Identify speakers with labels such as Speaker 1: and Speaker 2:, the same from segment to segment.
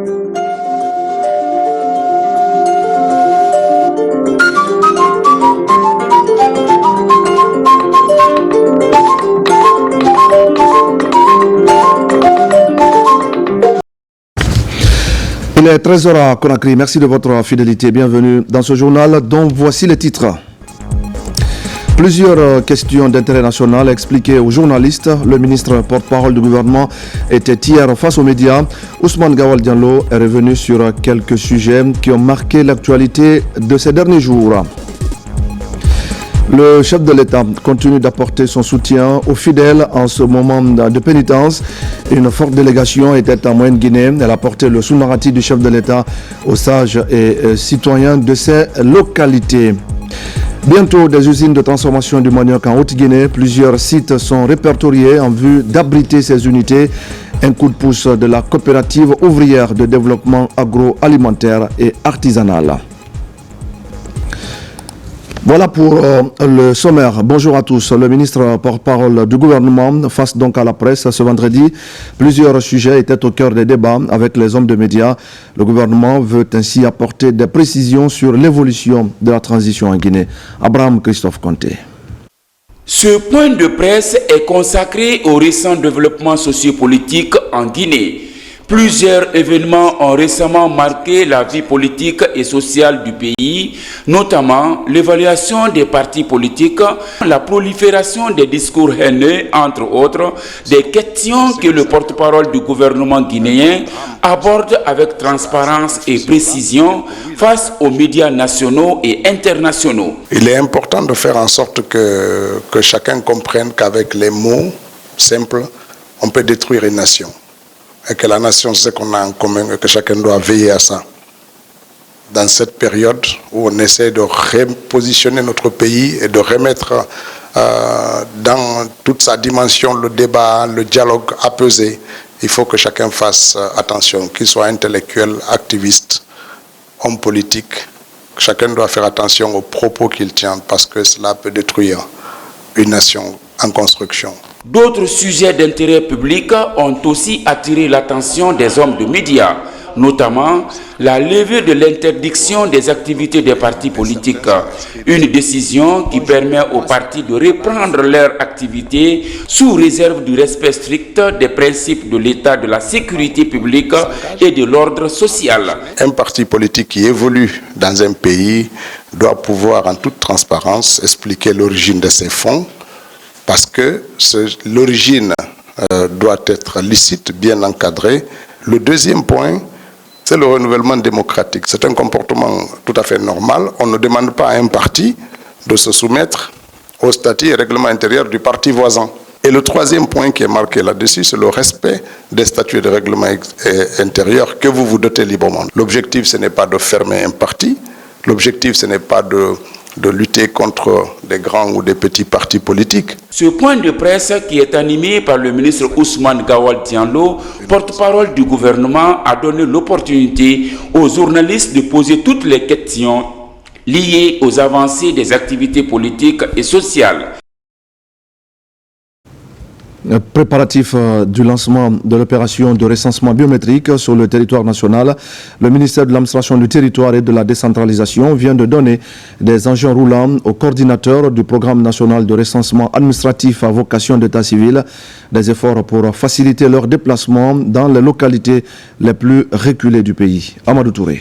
Speaker 1: Il est 13h à Conakry. Merci de votre fidélité. Bienvenue dans ce journal dont voici les titres. Plusieurs questions d'intérêt national expliquées aux journalistes. Le ministre porte-parole du gouvernement était hier face aux médias. Ousmane Gawal Diallo est revenu sur quelques sujets qui ont marqué l'actualité de ces derniers jours. Le chef de l'État continue d'apporter son soutien aux fidèles en ce moment de pénitence. Une forte délégation était en Moyenne-Guinée. Elle a porté le sous-narratif du chef de l'État aux sages et citoyens de ces localités. Bientôt, des usines de transformation du manioc en Haute-Guinée. Plusieurs sites sont répertoriés en vue d'abriter ces unités. Un coup de pouce de la coopérative ouvrière de développement agroalimentaire et artisanal. Voilà pour le sommaire. Bonjour à tous. Le ministre porte-parole du gouvernement face donc à la presse ce vendredi. Plusieurs sujets étaient au cœur des débats avec les hommes de médias. Le gouvernement veut ainsi apporter des précisions sur l'évolution de la transition en Guinée. Abraham Christophe Conté.
Speaker 2: Ce point de presse est consacré au récent développement sociopolitique en Guinée. Plusieurs événements ont récemment marqué la vie politique et sociale du pays, notamment l'évaluation des partis politiques, la prolifération des discours haineux, entre autres, des questions que le porte-parole du gouvernement guinéen aborde avec transparence et précision face aux médias nationaux et internationaux.
Speaker 3: Il est important de faire en sorte que chacun comprenne qu'avec les mots simples, on peut détruire une nation. Et que la nation, c'est ce qu'on a en commun et que chacun doit veiller à ça. Dans cette période où on essaie de repositionner notre pays et de remettre dans toute sa dimension le débat, le dialogue apaisé, il faut que chacun fasse attention, qu'il soit intellectuel, activiste, homme politique. Chacun doit faire attention aux propos qu'il tient parce que cela peut détruire une nation en construction.
Speaker 2: D'autres sujets d'intérêt public ont aussi attiré l'attention des hommes de médias, notamment la levée de l'interdiction des activités des partis politiques. Une décision qui permet aux partis de reprendre leur activité sous réserve du respect strict des principes de l'État, de la sécurité publique et de l'ordre social.
Speaker 3: Un parti politique qui évolue dans un pays doit pouvoir en toute transparence expliquer l'origine de ses fonds, parce que l'origine doit être licite, bien encadrée. Le deuxième point, c'est le renouvellement démocratique. C'est un comportement tout à fait normal. On ne demande pas à un parti de se soumettre aux statuts et règlements intérieurs du parti voisin. Et le troisième point qui est marqué là-dessus, c'est le respect des statuts et des règlements intérieurs que vous vous dotez librement. L'objectif, ce n'est pas de fermer un parti. L'objectif, ce n'est pas de lutter contre des grands ou des petits partis politiques.
Speaker 2: Ce point de presse qui est animé par le ministre Ousmane Gawal Diallo, porte-parole du gouvernement, a donné l'opportunité aux journalistes de poser toutes les questions liées aux avancées des activités politiques et sociales.
Speaker 1: Préparatif du lancement de l'opération de recensement biométrique sur le territoire national, le ministère de l'administration du territoire et de la décentralisation vient de donner des engins roulants aux coordinateurs du programme national de recensement administratif à vocation d'état civil, des efforts pour faciliter leur déplacement dans les localités les plus reculées du pays. Amadou Touré.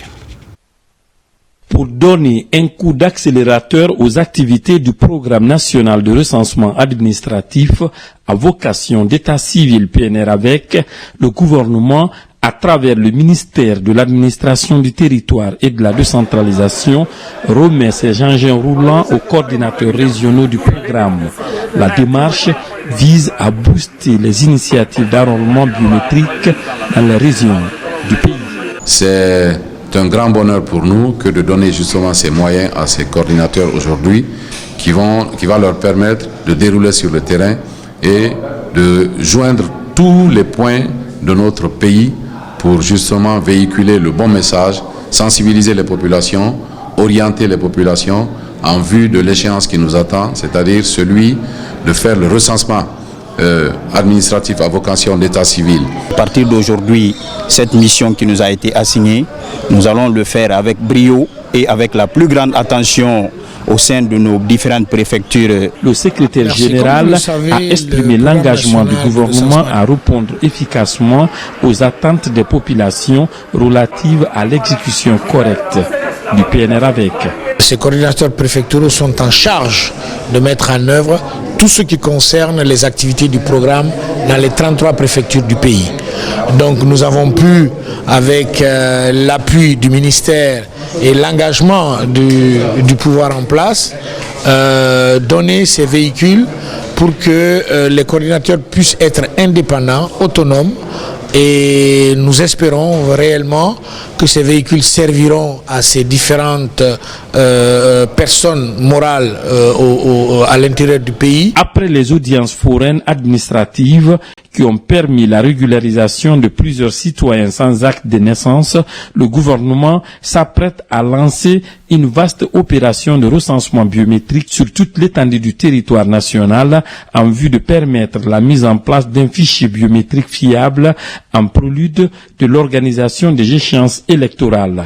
Speaker 4: Pour donner un coup d'accélérateur aux activités du programme national de recensement administratif à vocation d'état civil PNR avec, le gouvernement, à travers le ministère de l'administration du territoire et de la décentralisation, remet ses engins roulants aux coordinateurs régionaux du programme. La démarche vise à booster les initiatives d'enrôlement biométrique dans les régions du pays.
Speaker 5: C'est un grand bonheur pour nous que de donner justement ces moyens à ces coordinateurs aujourd'hui qui va leur permettre de dérouler sur le terrain et de joindre tous les points de notre pays pour justement véhiculer le bon message, sensibiliser les populations, orienter les populations en vue de l'échéance qui nous attend, c'est-à-dire celui de faire le recensement administratifs à vocation d'état civil.
Speaker 6: À partir d'aujourd'hui, cette mission qui nous a été assignée, nous allons le faire avec brio et avec la plus grande attention au sein de nos différentes préfectures.
Speaker 4: Le secrétaire général a exprimé l'engagement du gouvernement à répondre efficacement aux attentes des populations relatives à l'exécution correcte du PNR avec.
Speaker 7: Ces coordinateurs préfectoraux sont en charge de mettre en œuvre tout ce qui concerne les activités du programme dans les 33 préfectures du pays. Donc nous avons pu, avec l'appui du ministère et l'engagement du pouvoir en place, donner ces véhicules pour que les coordinateurs puissent être indépendants, autonomes, et nous espérons réellement que ces véhicules serviront à ces différentes personnes morales à l'intérieur du pays.
Speaker 4: Après les audiences foraines administratives qui ont permis la régularisation de plusieurs citoyens sans acte de naissance, le gouvernement s'apprête à lancer une vaste opération de recensement biométrique sur toute l'étendue du territoire national en vue de permettre la mise en place d'un fichier biométrique fiable en prélude de l'organisation des échéances électorales.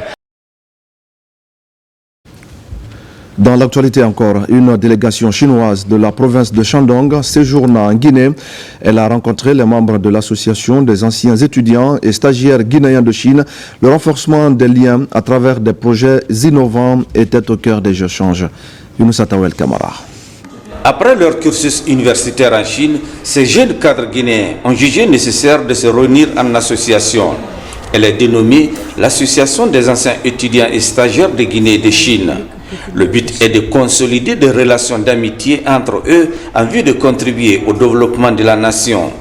Speaker 1: Dans l'actualité encore, une délégation chinoise de la province de Shandong séjourna en Guinée. Elle a rencontré les membres de l'association des anciens étudiants et stagiaires guinéens de Chine. Le renforcement des liens à travers des projets innovants était au cœur des échanges. Younoussa Tawel Kamara.
Speaker 8: Après leur cursus universitaire en Chine, ces jeunes cadres guinéens ont jugé nécessaire de se réunir en association. Elle est dénommée l'Association des anciens étudiants et stagiaires de Guinée et de Chine. Le but est de consolider des relations d'amitié entre eux en vue de contribuer au développement de la nation.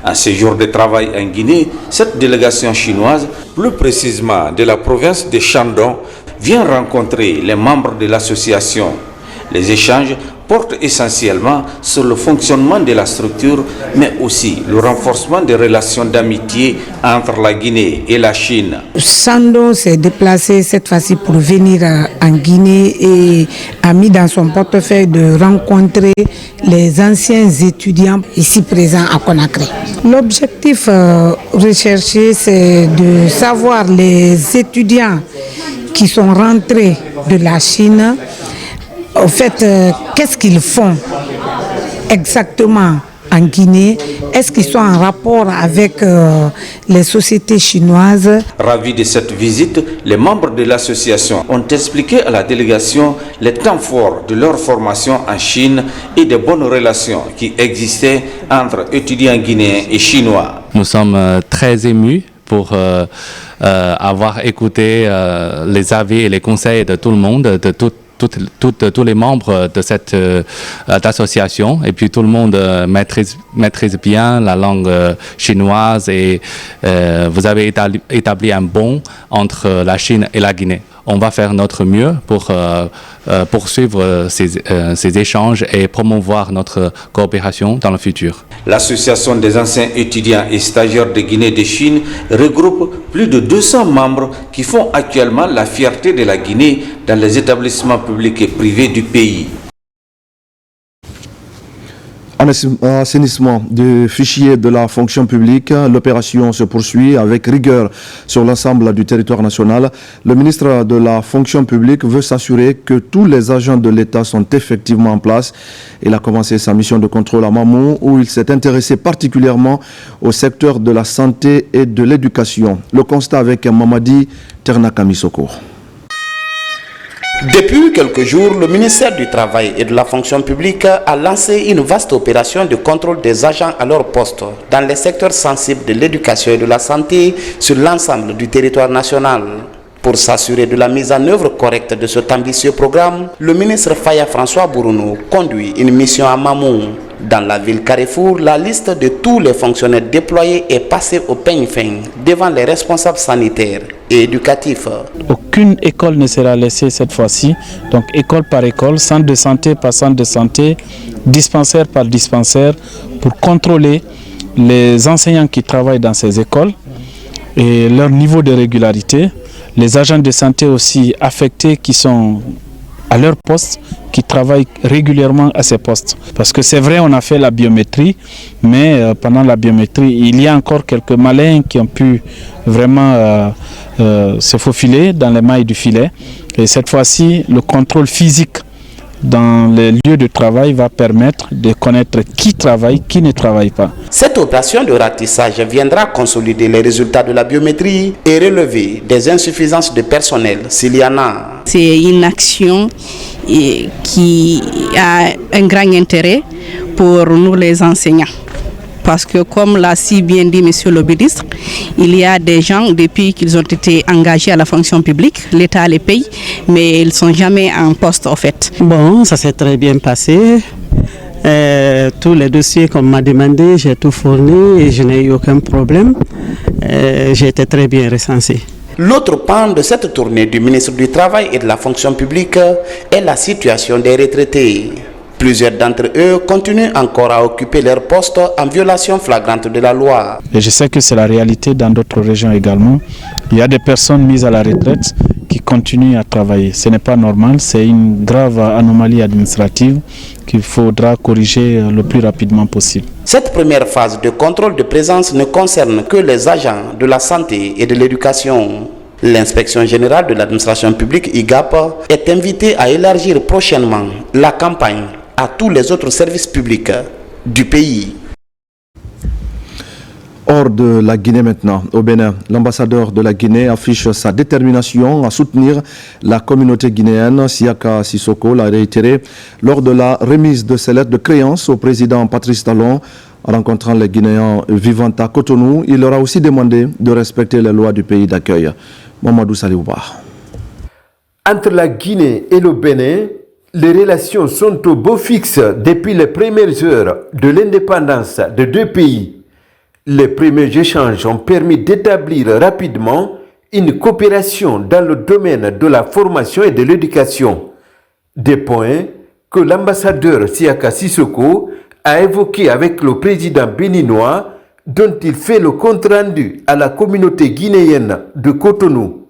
Speaker 8: En séjour de travail en Guinée, cette délégation chinoise, plus précisément de la province de Shandong, vient rencontrer les membres de l'association. Les échanges portent essentiellement sur le fonctionnement de la structure, mais aussi le renforcement des relations d'amitié entre la Guinée et la Chine.
Speaker 9: Shandong s'est déplacé cette fois-ci pour venir en Guinée et a mis dans son portefeuille de rencontrer les anciens étudiants ici présents à Conakry. L'objectif recherché, c'est de savoir les étudiants qui sont rentrés de la Chine. Au fait, qu'est-ce qu'ils font exactement en Guinée? Est-ce qu'ils sont en rapport avec les sociétés chinoises?
Speaker 8: Ravis de cette visite, les membres de l'association ont expliqué à la délégation les temps forts de leur formation en Chine et des bonnes relations qui existaient entre étudiants guinéens et chinois.
Speaker 10: Nous sommes très émus pour avoir écouté les avis et les conseils de tout le monde, de tous les membres de cette association, et puis tout le monde maîtrise bien la langue chinoise et vous avez établi un pont entre la Chine et la Guinée. On va faire notre mieux pour poursuivre ces échanges et promouvoir notre coopération dans le futur.
Speaker 8: L'Association des anciens étudiants et stagiaires de Guinée et de Chine regroupe plus de 200 membres qui font actuellement la fierté de la Guinée dans les établissements publics et privés du pays.
Speaker 1: En assainissement du fichier de la fonction publique, l'opération se poursuit avec rigueur sur l'ensemble du territoire national. Le ministre de la fonction publique veut s'assurer que tous les agents de l'État sont effectivement en place. Il a commencé sa mission de contrôle à Mamou où il s'est intéressé particulièrement au secteur de la santé et de l'éducation. Le constat avec Mamadi Ternakamisoko.
Speaker 11: Depuis quelques jours, le ministère du Travail et de la Fonction publique a lancé une vaste opération de contrôle des agents à leur poste dans les secteurs sensibles de l'éducation et de la santé sur l'ensemble du territoire national. Pour s'assurer de la mise en œuvre correcte de cet ambitieux programme, le ministre Faya François Bourounou conduit une mission à Mamou. Dans la ville Carrefour, la liste de tous les fonctionnaires déployés est passée au peigne fin devant les responsables sanitaires et éducatifs.
Speaker 12: Aucune école ne sera laissée cette fois-ci, donc école par école, centre de santé par centre de santé, dispensaire par dispensaire, pour contrôler les enseignants qui travaillent dans ces écoles et leur niveau de régularité, les agents de santé aussi affectés qui sont à leur poste, qui travaillent régulièrement à ces postes. Parce que c'est vrai, on a fait la biométrie, mais pendant la biométrie, il y a encore quelques malins qui ont pu vraiment se faufiler dans les mailles du filet. Et cette fois-ci, le contrôle physique dans les lieux de travail va permettre de connaître qui travaille, qui ne travaille pas.
Speaker 11: Cette opération de ratissage viendra consolider les résultats de la biométrie et relever des insuffisances de personnel s'il y en a.
Speaker 13: C'est une action qui a un grand intérêt pour nous les enseignants. Parce que comme l'a si bien dit Monsieur le ministre, il y a des gens, depuis qu'ils ont été engagés à la fonction publique, l'État les paye, mais ils ne sont jamais en poste au fait.
Speaker 14: Bon, ça s'est très bien passé. Tous les dossiers qu'on m'a demandé, j'ai tout fourni et je n'ai eu aucun problème. J'ai été très bien recensé.
Speaker 11: L'autre pan de cette tournée du ministre du Travail et de la fonction publique est la situation des retraités. Plusieurs d'entre eux continuent encore à occuper leur poste en violation flagrante de la loi.
Speaker 12: Et je sais que c'est la réalité dans d'autres régions également. Il y a des personnes mises à la retraite qui continuent à travailler. Ce n'est pas normal, c'est une grave anomalie administrative qu'il faudra corriger le plus rapidement possible.
Speaker 11: Cette première phase de contrôle de présence ne concerne que les agents de la santé et de l'éducation. L'inspection générale de l'administration publique, IGAP, est invitée à élargir prochainement la campagne à tous les autres services publics du pays.
Speaker 1: Hors de la Guinée maintenant, au Bénin, l'ambassadeur de la Guinée affiche sa détermination à soutenir la communauté guinéenne. Siaka Sissoko l'a réitéré lors de la remise de ses lettres de créance au président Patrice Talon. En rencontrant les Guinéens vivant à Cotonou, il leur a aussi demandé de respecter les lois du pays d'accueil. Mamadou Saliouba.
Speaker 15: Entre la Guinée et le Bénin, les relations sont au beau fixe depuis les premières heures de l'indépendance de deux pays. Les premiers échanges ont permis d'établir rapidement une coopération dans le domaine de la formation et de l'éducation. Des points que l'ambassadeur Siaka Sissoko a évoqués avec le président béninois dont il fait le compte-rendu à la communauté guinéenne de Cotonou.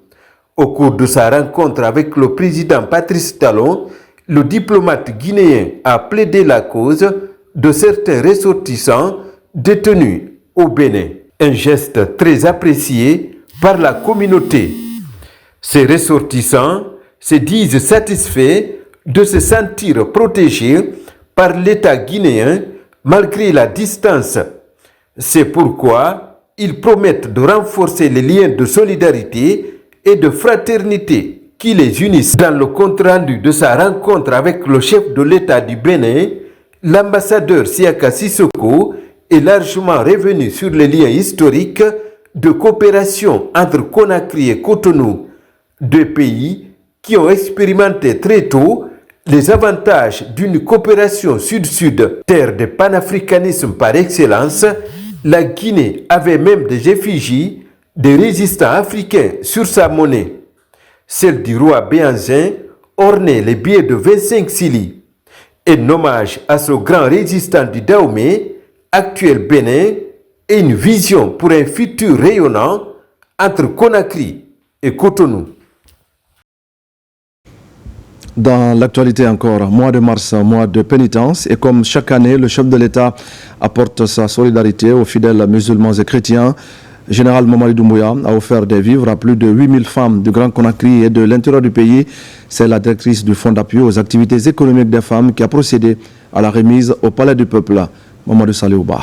Speaker 15: Au cours de sa rencontre avec le président Patrice Talon, le diplomate guinéen a plaidé la cause de certains ressortissants détenus au Bénin. Un geste très apprécié par la communauté. Ces ressortissants se disent satisfaits de se sentir protégés par l'État guinéen malgré la distance. C'est pourquoi ils promettent de renforcer les liens de solidarité et de fraternité qui les unissent. Dans le compte-rendu de sa rencontre avec le chef de l'État du Bénin, l'ambassadeur Siaka Sissoko est largement revenu sur les liens historiques de coopération entre Conakry et Cotonou, deux pays qui ont expérimenté très tôt les avantages d'une coopération sud-sud. Terre de panafricanisme par excellence, la Guinée avait même des effigies des résistants africains sur sa monnaie. Celle du roi Béhanzin ornait les billets de 25 cili. Un hommage à ce grand résistant du Dahomey, actuel Bénin, et une vision pour un futur rayonnant entre Conakry et Cotonou.
Speaker 1: Dans l'actualité encore, mois de mars, mois de pénitence, et comme chaque année, le chef de l'État apporte sa solidarité aux fidèles musulmans et chrétiens. Général Mamadi Doumbouya a offert des vivres à plus de 8000 femmes du Grand Conakry et de l'intérieur du pays. C'est la directrice du Fonds d'appui aux activités économiques des femmes qui a procédé à la remise au Palais du Peuple. Mamadou Saliouba.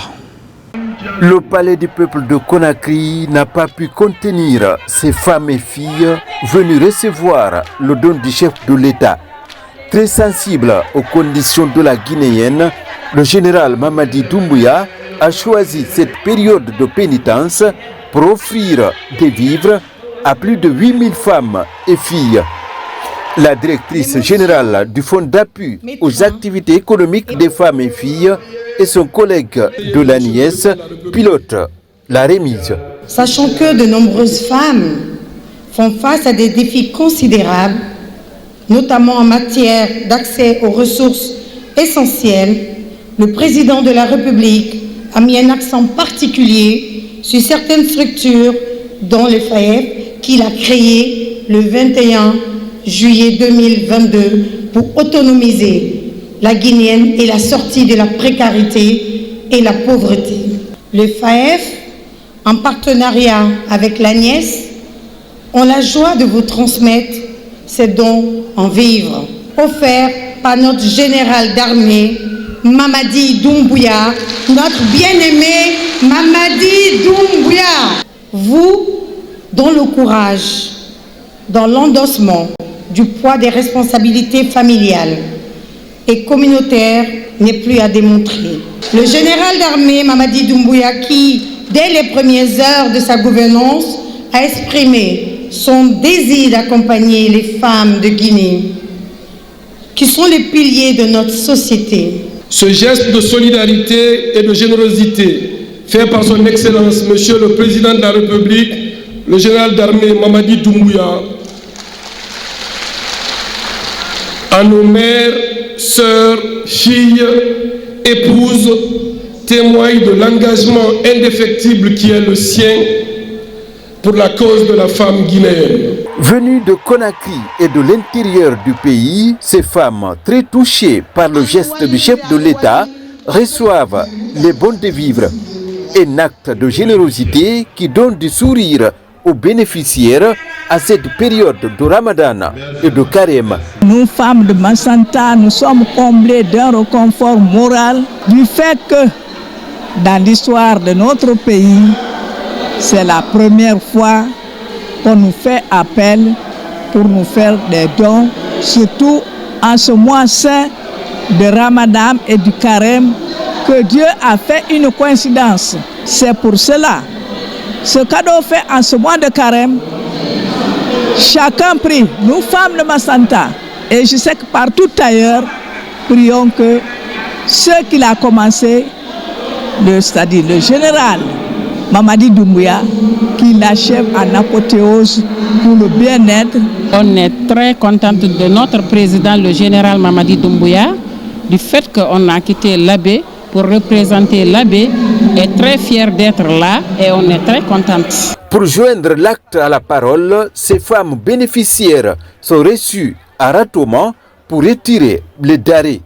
Speaker 15: Le Palais du Peuple de Conakry n'a pas pu contenir ces femmes et filles venues recevoir le don du chef de l'État. Très sensible aux conditions de la Guinéenne, le général Mamadi Doumbouya a choisi cette période de pénitence pour offrir des vivres à plus de 8000 femmes et filles. La directrice générale du Fonds d'appui aux activités économiques des femmes et filles et son collègue de l'ANIES pilotent la remise.
Speaker 16: Sachant que de nombreuses femmes font face à des défis considérables, notamment en matière d'accès aux ressources essentielles, le président de la République a mis un accent particulier sur certaines structures, dont le FAEF, qu'il a créé le 21 juillet 2022 pour autonomiser la Guinéenne et la sortie de la précarité et la pauvreté. Le FAEF, en partenariat avec l'ANIES, ont la joie de vous transmettre ces dons en vivres, offerts par notre général d'armée, Mamadi Doumbouya, notre bien-aimé Mamadi Doumbouya. Vous, dont le courage, dans l'endossement du poids des responsabilités familiales et communautaires n'est plus à démontrer. Le général d'armée Mamadi Doumbouya, qui, dès les premières heures de sa gouvernance, a exprimé son désir d'accompagner les femmes de Guinée, qui sont les piliers de notre société.
Speaker 17: Ce geste de solidarité et de générosité fait par son Excellence, Monsieur le Président de la République, le général d'armée Mamadi Doumbouya, à nos mères, sœurs, filles, épouses, témoigne de l'engagement indéfectible qui est le sien pour la cause de la femme guinéenne.
Speaker 15: Venues de Conakry et de l'intérieur du pays, ces femmes très touchées par le geste du chef de l'État reçoivent les bons de vivre. Un acte de générosité qui donne du sourire aux bénéficiaires à cette période de Ramadan et de Carême.
Speaker 18: Nous, femmes de Massanta, nous sommes comblées d'un réconfort moral du fait que dans l'histoire de notre pays, c'est la première fois qu'on nous fait appel pour nous faire des dons, surtout en ce mois saint de Ramadan et du Carême, que Dieu a fait une coïncidence. C'est pour cela, ce cadeau fait en ce mois de Carême, chacun prie, nous femmes de Massanta, et je sais que partout ailleurs, prions que ce qu'il a commencé, c'est-à-dire le général Mamadi Doumbouya, qui l'achève en apothéose pour le bien-être.
Speaker 19: On est très contente de notre président, le général Mamadi Doumbouya, du fait qu'on a quitté l'abbé pour représenter l'abbé, est très fier d'être là et on est très contente.
Speaker 15: Pour joindre l'acte à la parole, ces femmes bénéficiaires sont reçues à Ratoma pour retirer les darés.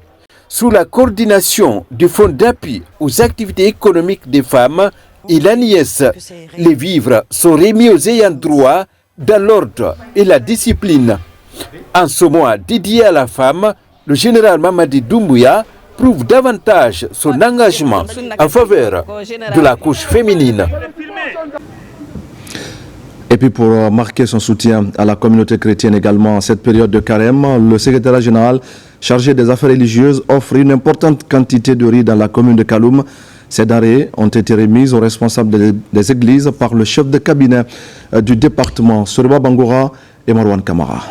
Speaker 15: Sous la coordination du Fonds d'appui aux activités économiques des femmes et l'ANIES, les vivres sont remis aux ayants droit dans l'ordre et la discipline. En ce mois dédié à la femme, le général Mamadi Doumbouya prouve davantage son engagement en faveur de la couche féminine.
Speaker 1: Et puis pour marquer son soutien à la communauté chrétienne également en cette période de carême, le secrétaire général chargé des affaires religieuses offre une importante quantité de riz dans la commune de Kaloum. Ces denrées ont été remises aux responsables des églises par le chef de cabinet du département, Sorba Bangoura et Marwan Kamara.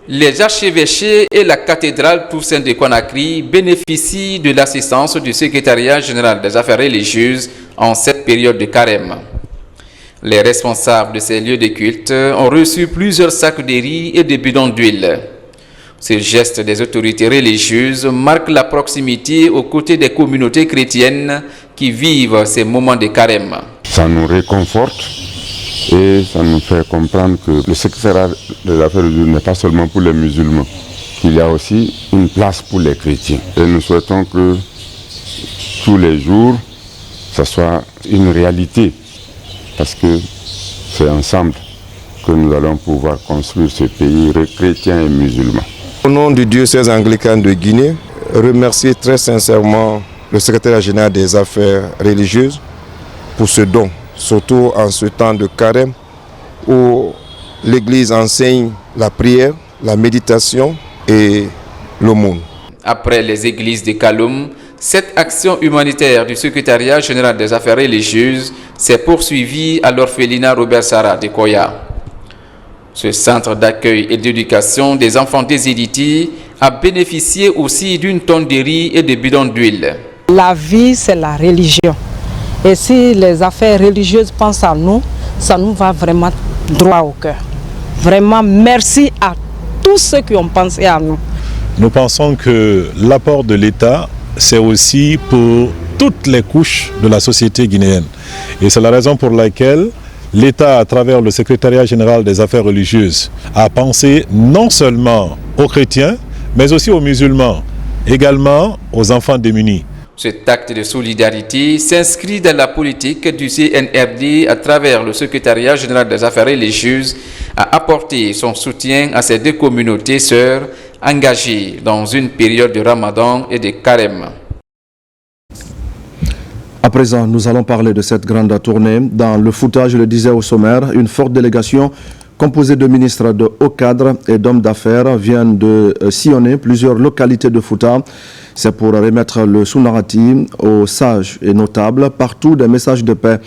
Speaker 20: Les archevêchés et la cathédrale Toussaint de Conakry bénéficient de l'assistance du secrétariat général des affaires religieuses en cette période de carême. Les responsables de ces lieux de culte ont reçu plusieurs sacs de riz et des bidons d'huile. Ce geste des autorités religieuses marque la proximité aux côtés des communautés chrétiennes qui vivent ces moments de carême.
Speaker 21: Ça nous réconforte et ça nous fait comprendre que le secrétariat des affaires religieuses n'est pas seulement pour les musulmans, qu'il y a aussi une place pour les chrétiens. Et nous souhaitons que tous les jours, ça soit une réalité, parce que c'est ensemble que nous allons pouvoir construire ce pays chrétien et musulman.
Speaker 22: Au nom du diocèse anglican de Guinée, remercier très sincèrement le secrétaire général des affaires religieuses pour ce don, surtout en ce temps de carême où l'Église enseigne la prière, la méditation et l'aumône.
Speaker 20: Après les églises de Kaloum, cette action humanitaire du secrétariat général des affaires religieuses s'est poursuivie à l'orphelinat Robert Sarah de Koya. Ce centre d'accueil et d'éducation des enfants déshérités a bénéficié aussi d'une tonne de riz et de bidons d'huile.
Speaker 23: La vie, c'est la religion. Et si les affaires religieuses pensent à nous, ça nous va vraiment droit au cœur. Vraiment, merci à tous ceux qui ont pensé à nous.
Speaker 24: Nous pensons que l'apport de l'État, c'est aussi pour toutes les couches de la société guinéenne. Et c'est la raison pour laquelle l'État, à travers le secrétariat général des affaires religieuses, a pensé non seulement aux chrétiens, mais aussi aux musulmans, également aux enfants démunis.
Speaker 20: Cet acte de solidarité s'inscrit dans la politique du CNRD à travers le secrétariat général des affaires religieuses à apporter son soutien à ces deux communautés sœurs engagées dans une période de Ramadan et de Carême.
Speaker 1: À présent, nous allons parler de cette grande tournée. Dans le Fouta, je le disais au sommaire, une forte délégation composée de ministres de haut cadre et d'hommes d'affaires vient de sillonner plusieurs localités de Fouta. C'est pour remettre le sous-narratif aux sages et notables. Partout, des messages de paix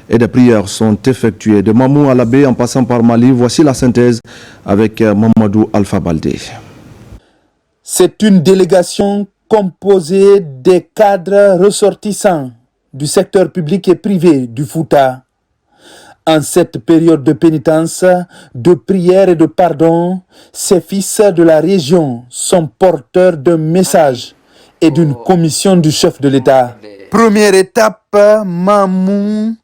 Speaker 1: et des prières sont effectués. De Mamou à Labé en passant par Mali, voici la synthèse avec Mamadou Alpha Baldé.
Speaker 2: C'est une délégation composée des cadres ressortissants du secteur public et privé du Fouta. En cette période de pénitence, de prière et de pardon, ces fils de la région sont porteurs d'un message et d'une commission du chef de l'État. Première étape, Mamou.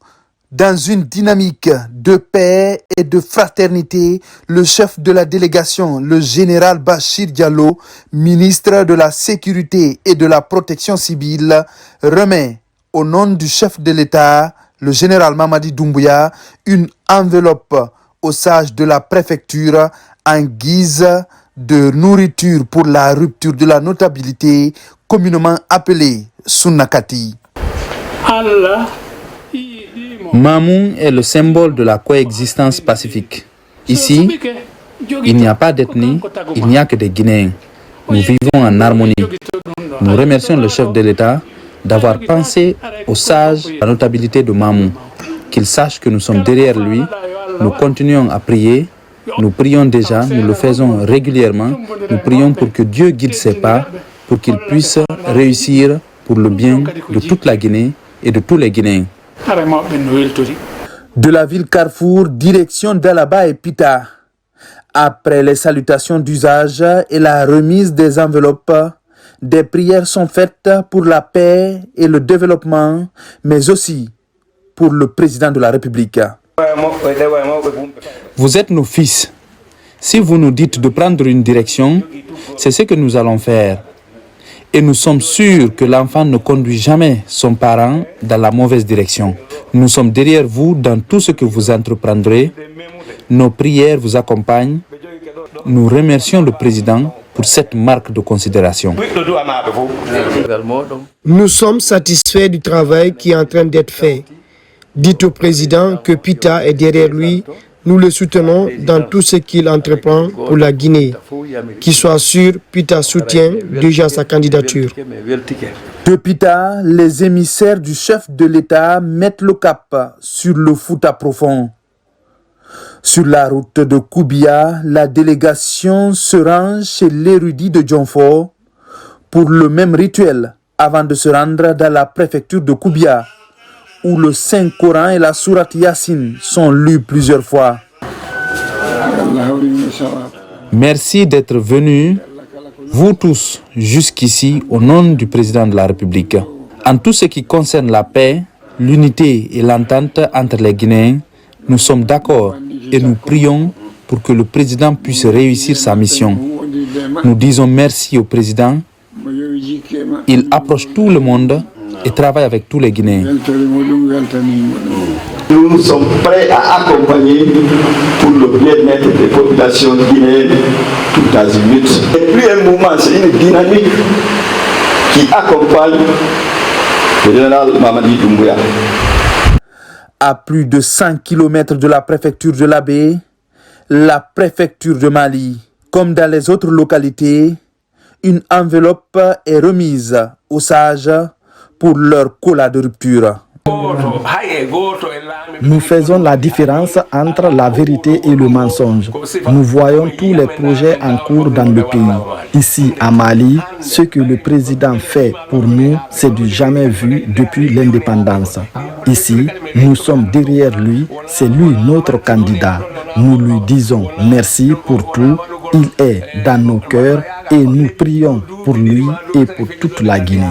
Speaker 2: Dans une dynamique de paix et de fraternité, le chef de la délégation, le général Bachir Diallo, ministre de la Sécurité et de la Protection civile, remet au nom du chef de l'État, le général Mamadi Doumbouya, une enveloppe aux sages de la préfecture en guise de nourriture pour la rupture de la notabilité, communément appelée Sunnakati.
Speaker 3: Mamou est le symbole de la coexistence pacifique. Ici, il n'y a pas d'ethnie, il n'y a que des Guinéens. Nous vivons en harmonie. Nous remercions le chef de l'État d'avoir pensé aux sages la notabilité de Mamou. Qu'il sache que nous sommes derrière lui. Nous continuons à prier. Nous prions déjà, nous le faisons régulièrement. Nous prions pour que Dieu guide ses pas, pour qu'il puisse réussir pour le bien de toute la Guinée et de tous les Guinéens.
Speaker 2: De la ville Carrefour, direction d'Alaba et Pita. Après les salutations d'usage et la remise des enveloppes, des prières sont faites pour la paix et le développement, mais aussi pour le président de la République.
Speaker 3: Vous êtes nos fils. Si vous nous dites de prendre une direction, c'est ce que nous allons faire. Et nous sommes sûrs que l'enfant ne conduit jamais son parent dans la mauvaise direction. Nous sommes derrière vous dans tout ce que vous entreprendrez. Nos prières vous accompagnent. Nous remercions le président pour cette marque de considération.
Speaker 5: Nous sommes satisfaits du travail qui est en train d'être fait. Dites au président que Pita est derrière lui. Nous le soutenons dans tout ce qu'il entreprend pour la Guinée. Qu'il soit sûr, Pita soutient déjà sa candidature.
Speaker 2: De Pita, les émissaires du chef de l'État mettent le cap sur le Fouta profond. Sur la route de Koubia, la délégation se rend chez l'érudit de Djonfo pour le même rituel avant de se rendre dans la préfecture de Koubia, où le Saint-Coran et la Sourate Yassine sont lus plusieurs fois.
Speaker 3: Merci d'être venus, vous tous, jusqu'ici, au nom du président de la République. En tout ce qui concerne la paix, l'unité et l'entente entre les Guinéens, nous sommes d'accord et nous prions pour que le président puisse réussir sa mission. Nous disons merci au président. Il approche tout le monde et travaille avec tous les Guinéens.
Speaker 6: Nous sommes prêts à accompagner pour le bien-être des populations guinéennes tout azimut. Et plus un mouvement, c'est une dynamique qui accompagne le général Mamadi Doumbouya.
Speaker 2: À plus de 100 km de la préfecture de l'Abbé, la préfecture de Mali, comme dans les autres localités, une enveloppe est remise aux sages pour leur cola de rupture.
Speaker 25: Nous faisons la différence entre la vérité et le mensonge. Nous voyons tous les projets en cours dans le pays. Ici, à Mali, ce que le président fait pour nous, c'est du jamais vu depuis l'indépendance. Ici, nous sommes derrière lui, c'est lui notre candidat. Nous lui disons merci pour tout. Il est dans nos cœurs et nous prions pour lui et pour toute la Guinée.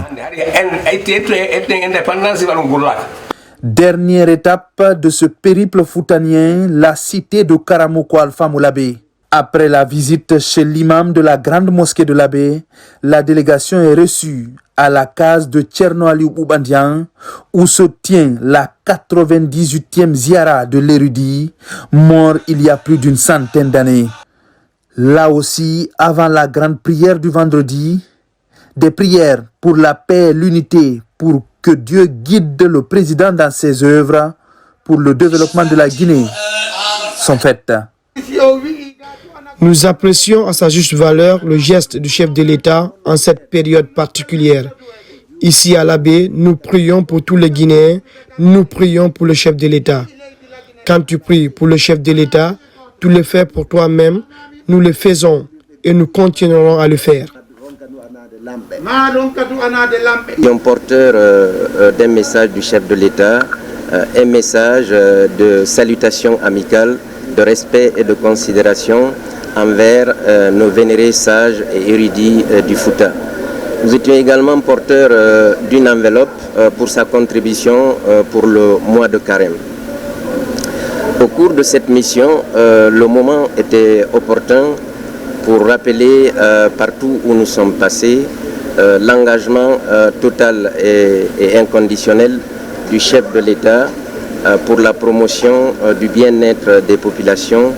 Speaker 2: Dernière étape de ce périple foutanien, la cité de Karamoko Alpha Moulabé. Après la visite chez l'imam de la grande mosquée de l'Abbé, la délégation est reçue à la case de Tcherno Aliou Boubandian où se tient la 98e ziara de l'érudit, mort il y a plus d'une centaine d'années. Là aussi, avant la grande prière du vendredi, des prières pour la paix et l'unité, pour que Dieu guide le président dans ses œuvres pour le développement de la Guinée sont faites.
Speaker 5: Nous apprécions à sa juste valeur le geste du chef de l'État en cette période particulière. Ici à l'Abbé, nous prions pour tous les Guinéens, nous prions pour le chef de l'État. Quand tu pries pour le chef de l'État, tu le fais pour toi-même, nous le faisons et nous continuerons à le faire.
Speaker 4: Un porteur d'un message du chef de l'État, un message de salutation amicale, de respect et de considération envers nos vénérés sages et érudits du Fouta. Nous étions également porteurs d'une enveloppe pour sa contribution pour le mois de Carême. Au cours de cette mission, le moment était opportun pour rappeler partout où nous sommes passés l'engagement total et inconditionnel du chef de l'État pour la promotion du bien-être des populations,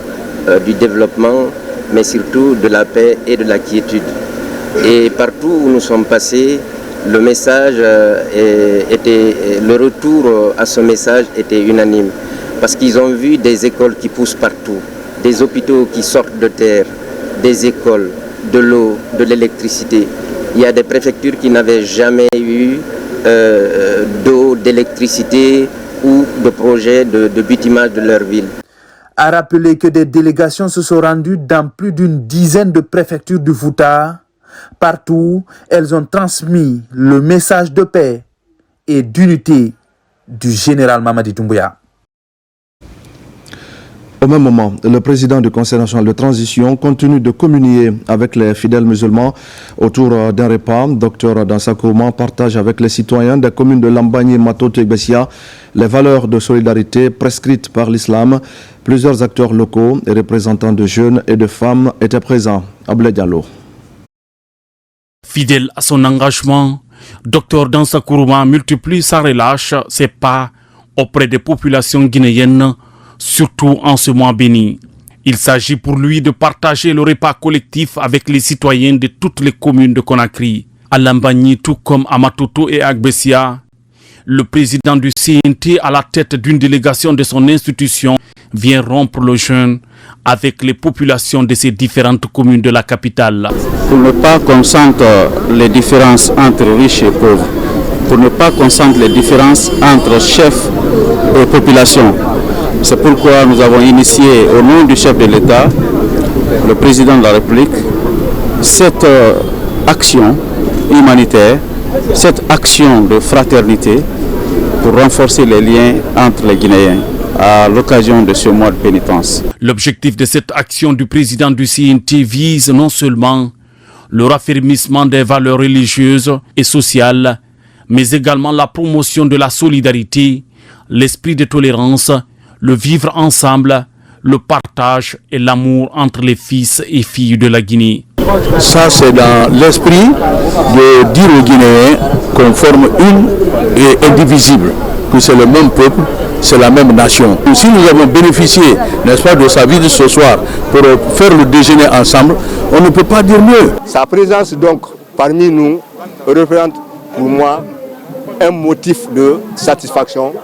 Speaker 4: du développement, mais surtout de la paix et de la quiétude. Et partout où nous sommes passés, le message le retour à ce message était unanime. Parce qu'ils ont vu des écoles qui poussent partout, des hôpitaux qui sortent de terre, des écoles, de l'eau, de l'électricité. Il y a des préfectures qui n'avaient jamais eu d'eau, d'électricité ou de projets de bitumage de leur ville.
Speaker 2: A rappeler que des délégations se sont rendues dans plus d'une dizaine de préfectures du Fouta. Partout, elles ont transmis le message de paix et d'unité du général Mamadi Doumbouya.
Speaker 1: Au même moment, le président du Conseil national de transition continue de communier avec les fidèles musulmans autour d'un repas. Dr Dansa Kourouma partage avec les citoyens des communes de Lambagni, Matoto et Bessia les valeurs de solidarité prescrites par l'islam. Plusieurs acteurs locaux et représentants de jeunes et de femmes étaient présents. Abdoulaye Diallo.
Speaker 7: Fidèle à son engagement, Dr Dansa Kourouma multiplie sans relâche ses pas auprès des populations guinéennes, surtout en ce mois béni. Il s'agit pour lui de partager le repas collectif avec les citoyens de toutes les communes de Conakry. À Lambagni, tout comme à Matoto et à Gbessia, le président du CNT à la tête d'une délégation de son institution vient rompre le jeûne avec les populations de ces différentes communes de la capitale.
Speaker 8: Pour ne pas qu'on sente les différences entre riches et pauvres, pour ne pas qu'on sente les différences entre chefs et population. C'est pourquoi nous avons initié au nom du chef de l'État, le président de la République, cette action humanitaire, cette action de fraternité pour renforcer les liens entre les Guinéens à l'occasion de ce mois de pénitence.
Speaker 7: L'objectif de cette action du président du CNT vise non seulement le raffermissement des valeurs religieuses et sociales, mais également la promotion de la solidarité, l'esprit de tolérance, le vivre ensemble, le partage et l'amour entre les fils et filles de la Guinée.
Speaker 8: Ça, c'est dans l'esprit de dire aux Guinéens qu'on forme une et indivisible, que c'est le même peuple, c'est la même nation. Si nous avons bénéficié, n'est-ce pas, de sa visite ce soir pour faire le déjeuner ensemble, on ne peut pas dire mieux.
Speaker 9: Sa présence donc parmi nous représente pour moi un motif de satisfaction,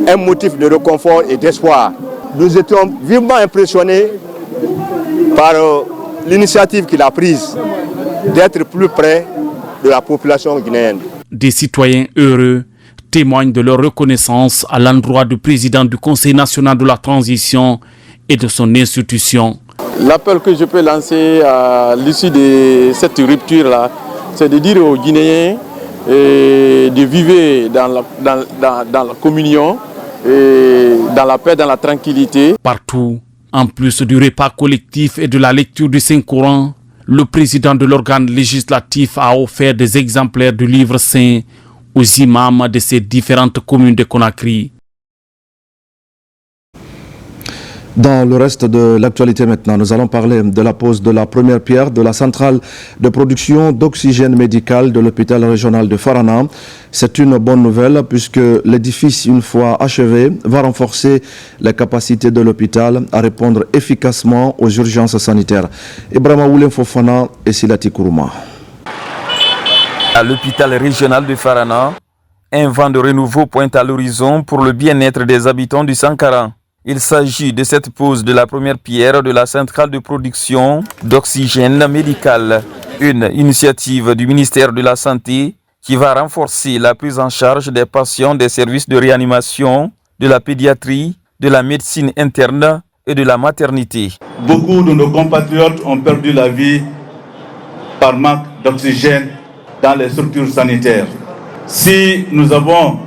Speaker 9: un motif de réconfort et d'espoir. Nous étions vivement impressionnés par l'initiative qu'il a prise d'être plus près de la population guinéenne.
Speaker 7: Des citoyens heureux témoignent de leur reconnaissance à l'endroit du président du Conseil national de la transition et de son institution.
Speaker 8: L'appel que je peux lancer à l'issue de cette rupture-là, c'est de dire aux Guinéens de vivre dans la communion, et dans la paix, dans la tranquillité.
Speaker 7: Partout, en plus du repas collectif et de la lecture du Saint-Coran, le président de l'organe législatif a offert des exemplaires du livre saint aux imams de ces différentes communes de Conakry.
Speaker 1: Dans le reste de l'actualité maintenant, nous allons parler de la pose de la première pierre de la centrale de production d'oxygène médical de l'hôpital régional de Farana. C'est une bonne nouvelle puisque l'édifice, une fois achevé, va renforcer les capacités de l'hôpital à répondre efficacement aux urgences sanitaires. Ibrahima Oulem Fofana et Silati Kourouma.
Speaker 10: À l'hôpital régional de Farana, un vent de renouveau pointe à l'horizon pour le bien-être des habitants du Sankara. Il s'agit de cette pose de la première pierre de la centrale de production d'oxygène médical, une initiative du ministère de la Santé qui va renforcer la prise en charge des patients des services de réanimation, de la pédiatrie, de la médecine interne et de la maternité.
Speaker 11: Beaucoup de nos compatriotes ont perdu la vie par manque d'oxygène dans les structures sanitaires. Si nous avons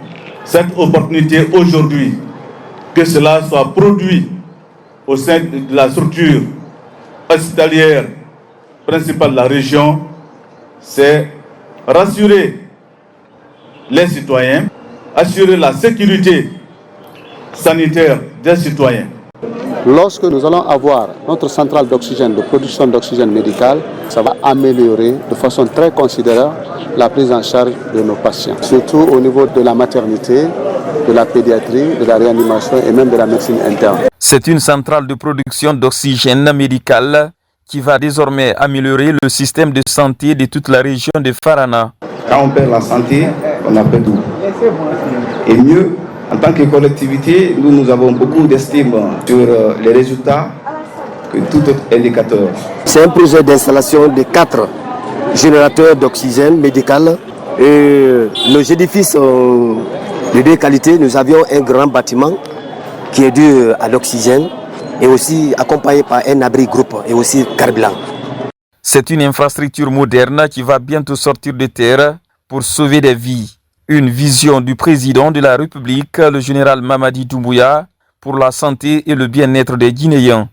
Speaker 11: cette opportunité aujourd'hui, que cela soit produit au sein de la structure hospitalière principale de la région, c'est rassurer les citoyens, assurer la sécurité sanitaire des citoyens.
Speaker 12: Lorsque nous allons avoir notre centrale d'oxygène, de production d'oxygène médical, ça va améliorer de façon très considérable la prise en charge de nos patients, surtout au niveau de la maternité, de la pédiatrie, de la réanimation et même de la médecine interne.
Speaker 10: C'est une centrale de production d'oxygène médical qui va désormais améliorer le système de santé de toute la région de Farana.
Speaker 13: Quand on perd la santé, on a perdu. Et mieux, en tant que collectivité, nous avons beaucoup d'estime sur les résultats que tout autre indicateur.
Speaker 14: C'est un projet d'installation de 4 générateurs d'oxygène médical. Et nos édifices sont de 2 qualités. Nous avions un grand bâtiment qui est dû à l'oxygène et aussi accompagné par un abri groupe et aussi carburant.
Speaker 10: C'est une infrastructure moderne qui va bientôt sortir de terre pour sauver des vies. Une vision du président de la République, le général Mamadi Doumbouya, pour la santé et le bien-être des Guinéens.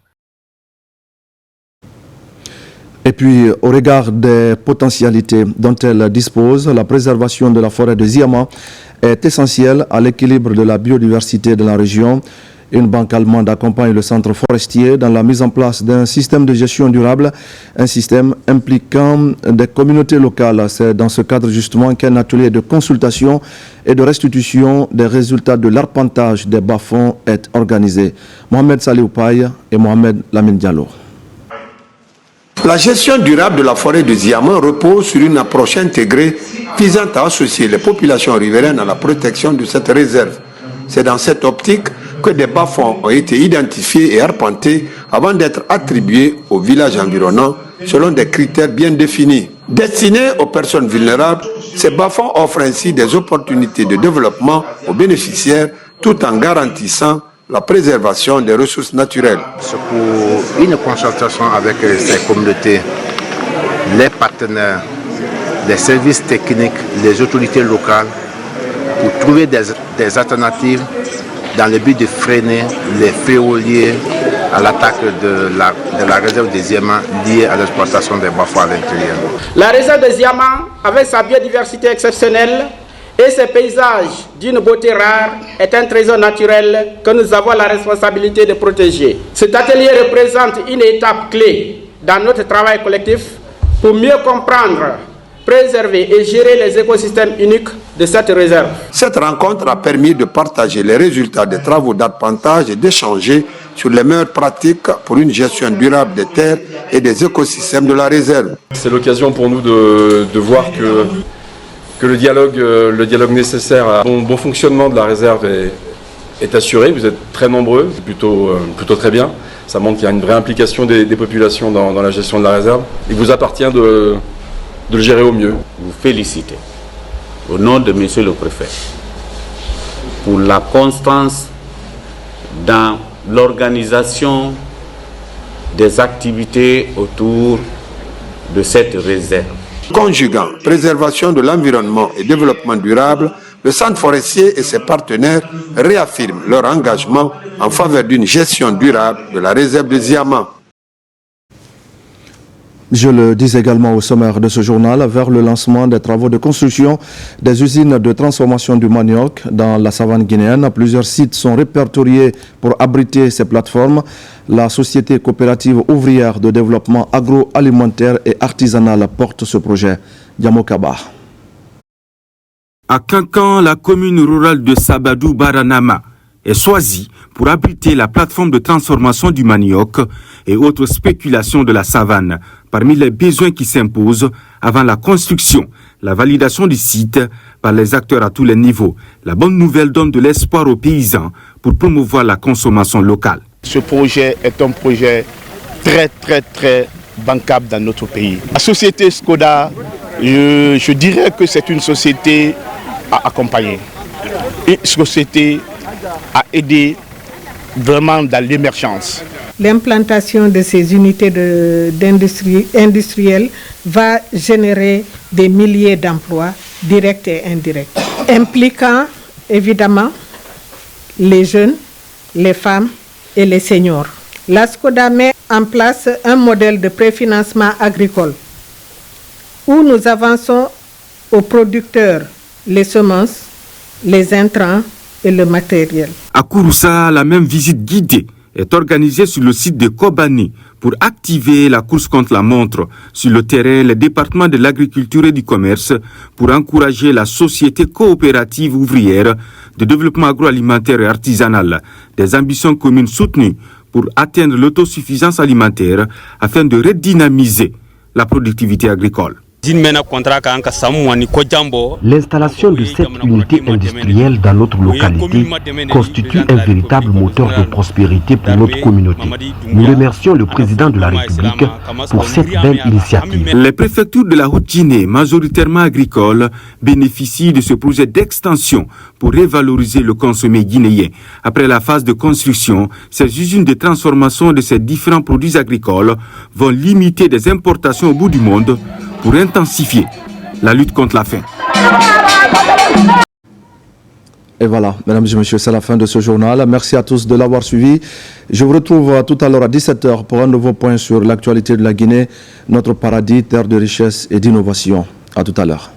Speaker 1: Et puis, au regard des potentialités dont elle dispose, la préservation de la forêt de Ziama est essentielle à l'équilibre de la biodiversité de la région. Une banque allemande accompagne le centre forestier dans la mise en place d'un système de gestion durable, un système impliquant des communautés locales. C'est dans ce cadre justement qu'un atelier de consultation et de restitution des résultats de l'arpentage des bas-fonds est organisé. Mohamed Salih Paye et Mohamed Lamine Diallo.
Speaker 26: La gestion durable de la forêt de Ziama repose sur une approche intégrée visant à associer les populations riveraines à la protection de cette réserve. C'est dans cette optique que des bas-fonds ont été identifiés et arpentés avant d'être attribués aux villages environnants selon des critères bien définis. Destinés aux personnes vulnérables, ces bas-fonds offrent ainsi des opportunités de développement aux bénéficiaires tout en garantissant la préservation des ressources naturelles.
Speaker 27: C'est pour une consultation avec ces communautés, les partenaires, les services techniques, les autorités locales, pour trouver des alternatives dans le but de freiner les fléaux à l'attaque de la réserve des Ziama liée à l'exploitation des bas-fonds à l'intérieur.
Speaker 28: La réserve des Ziama, avec sa biodiversité exceptionnelle et ses paysages d'une beauté rare, est un trésor naturel que nous avons la responsabilité de protéger. Cet atelier représente une étape clé dans notre travail collectif pour mieux comprendre, préserver et gérer les écosystèmes uniques de cette réserve.
Speaker 26: Cette rencontre a permis de partager les résultats des travaux d'arpentage et d'échanger sur les meilleures pratiques pour une gestion durable des terres et des écosystèmes de la réserve.
Speaker 29: C'est l'occasion pour nous de voir que le dialogue nécessaire à bon fonctionnement de la réserve est assuré. Vous êtes très nombreux, c'est plutôt très bien. Ça montre qu'il y a une vraie implication des populations dans la gestion de la réserve. Il vous appartient de le gérer au mieux.
Speaker 30: Vous félicitez, au nom de Monsieur le Préfet, pour la constance dans l'organisation des activités autour de cette réserve.
Speaker 26: Conjuguant préservation de l'environnement et développement durable, le centre forestier et ses partenaires réaffirment leur engagement en faveur d'une gestion durable de la réserve de Ziama.
Speaker 1: Je le dis également au sommaire de ce journal, vers le lancement des travaux de construction des usines de transformation du manioc dans la savane guinéenne. Plusieurs sites sont répertoriés pour abriter ces plateformes. La société coopérative ouvrière de développement agroalimentaire et artisanal porte ce projet. Diamokaba.
Speaker 15: À Kankan, la commune rurale de Sabadou-Baranama est choisie pour abriter la plateforme de transformation du manioc et autres spéculations de la savane. Parmi les besoins qui s'imposent avant la construction, la validation du site par les acteurs à tous les niveaux. La bonne nouvelle donne de l'espoir aux paysans pour promouvoir la consommation locale.
Speaker 27: Ce projet est un projet très bancable dans notre pays. La société Skoda, je dirais que c'est une société à accompagner. Une société à aider vraiment dans l'émergence.
Speaker 16: L'implantation de ces unités industrielles va générer des milliers d'emplois directs et indirects, impliquant évidemment les jeunes, les femmes et les seniors. La Skoda met en place un modèle de préfinancement agricole où nous avançons aux producteurs les semences, les intrants et le matériel.
Speaker 15: À Kouroussa, la même visite guidée est organisée sur le site de Kobani pour activer la course contre la montre. Sur le terrain, le département de l'agriculture et du commerce pour encourager la société coopérative ouvrière de développement agroalimentaire et artisanal. Des ambitions communes soutenues pour atteindre l'autosuffisance alimentaire afin de redynamiser la productivité agricole.
Speaker 17: L'installation de cette unité industrielle dans notre localité constitue un véritable moteur de prospérité pour notre communauté. Nous remercions le président de la République pour cette belle initiative.
Speaker 15: Les préfectures de la Haute-Guinée, majoritairement agricoles, bénéficient de ce projet d'extension pour revaloriser le consommé guinéen. Après la phase de construction, ces usines de transformation de ces différents produits agricoles vont limiter des importations au bout du monde pour intensifier la lutte contre la faim.
Speaker 1: Et voilà, mesdames et messieurs, c'est la fin de ce journal. Merci à tous de l'avoir suivi. Je vous retrouve tout à l'heure à 17h pour un nouveau point sur l'actualité de la Guinée, notre paradis, terre de richesse et d'innovation. À tout à l'heure.